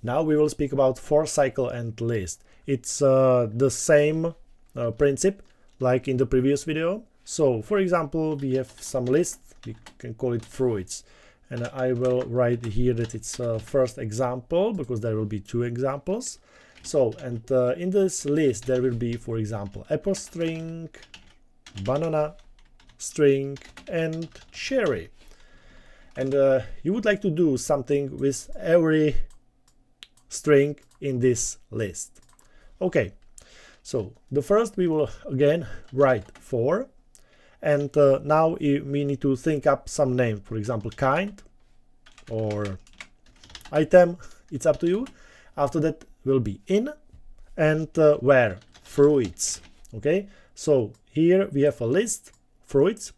Now we will speak about for cycle and list. It's the same principle like in the previous video. So for example, we have some list, we can call it fruits, and I will write here that it's first example because there will be two examples. So and in this list there will be, for example, apple string, banana string, and cherry. And you would like to do something with every string in this list. Okay, so the first we will again write for, and now we need to think up some name, for example kind or item, it's up to you. After that will be in, and where, fruits. Okay, so here we have a list, fruits,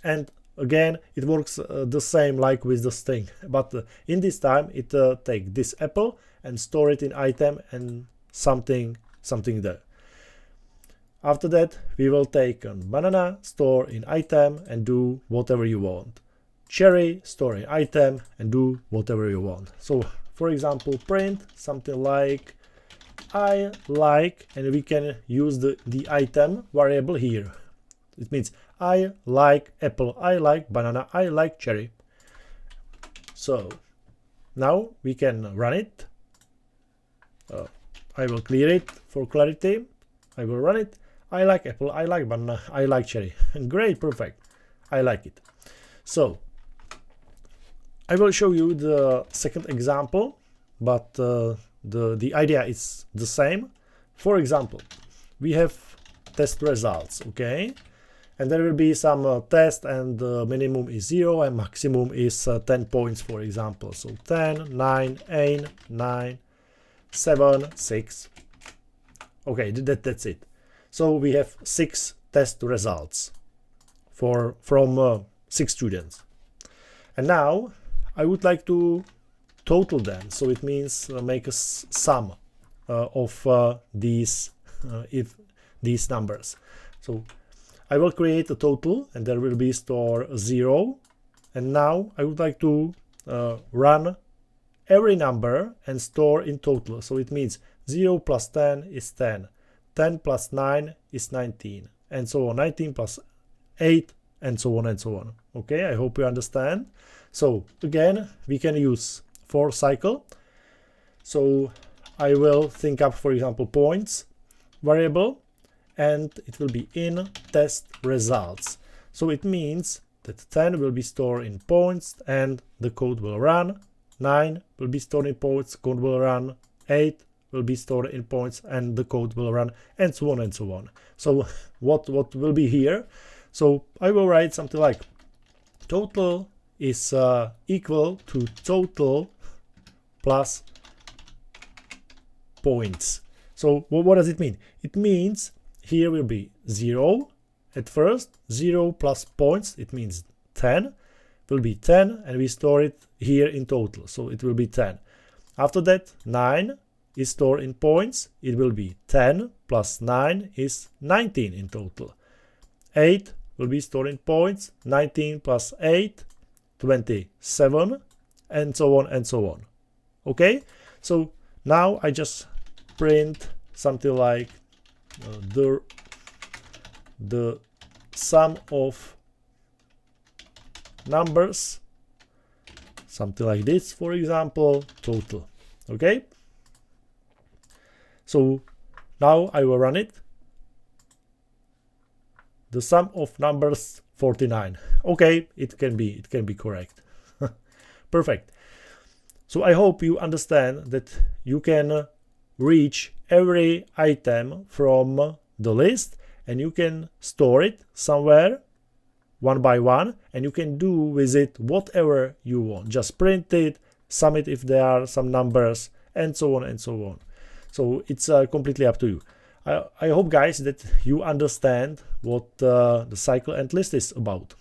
and again it works the same like with the string, but in this time it take this apple and store it in item and something there. After that we will take a banana, store in item and do whatever you want. Cherry, store in item and do whatever you want. So for example, print something like I like, and we can use the item variable here. It means I like apple, I like banana, I like cherry. So now we can run it. I will clear it for clarity. I will run it. I like apple, I like banana, I like cherry. Great, perfect. I like it. So I will show you the second example, but the idea is the same. For example, we have test results, okay? And there will be some test, and the minimum is 0 and maximum is 10 points, for example. So 10, 9, 8, 9, 7, 6. Okay, that's it. So we have 6 test results from 6 students. And now I would like to total them. So it means make a sum of these numbers. So I will create a total and there will be store 0. And now I would like to run every number and store in total. So it means 0 plus 10 is 10, 10 plus 9 is 19, and so on, 19 plus 8, and so on and so on. Okay, I hope you understand. So again, we can use for cycle. So I will think up, for example, points variable, and it will be in test results. So it means that 10 will be stored in points and the code will run, 9 will be stored in points, code will run, 8 will be stored in points and the code will run, and so on and so on. So what will be here? So I will write something like total is equal to total plus points. So what does it mean? It means here will be 0 at first, 0 plus points, it means 10, will be 10, and we store it here in total, so it will be 10. After that, 9 is stored in points, it will be 10 plus 9 is 19 in total. 8 will be stored in points, 19 plus 8, 27, and so on and so on. Okay, so now I just print something like the sum of numbers, something like this, for example, total. Okay, so now I will run it. The sum of numbers 49. Okay, it can be correct. Perfect. So I hope you understand that you can reach every item from the list and you can store it somewhere one by one, and you can do with it whatever you want. Just print it, sum it if there are some numbers, and so on and so on. So it's completely up to you. I hope, guys, that you understand what the cycle and list is about.